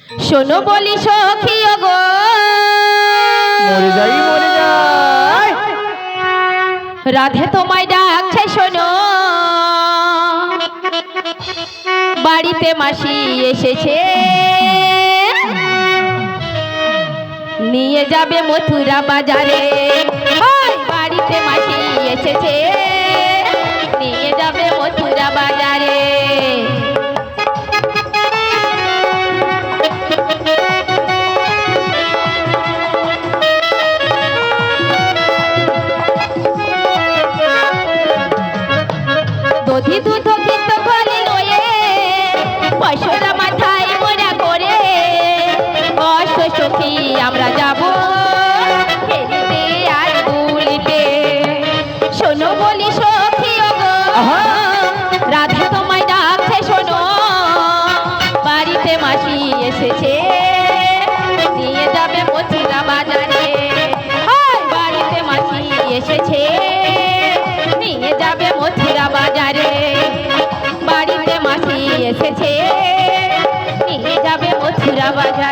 শোনো বলি সখী গো, মরে যাই রাধে তোমায় ডাকছে শোনো, বাড়িতে মাসি এসেছে, নিয়ে যাবে মথুরা বাজারে। বাড়িতে মাসি এসেছে, নিয়ে যাবে মথুরা বাজারে। দধি দুধ কিন্তু ঘরে লয়ে, পয়সরা মাথায় মোড়া করে, অষ্ট সখী আমরা যাব খেলতে আর গুলিতে। শোনো বলি সখী গো, রাধে তোমায় ডাকছে শোনো, বাড়িতে মাসি এসেছে, নিয়ে যাবে মথুরা বাজারে। বাড়িতে মাসি এসেছে, নিয়ে যাবে মথুরা বাজারে। বাড়িতে মাসি এসেছে, নিয়ে যাবে মথুরা বাজারে।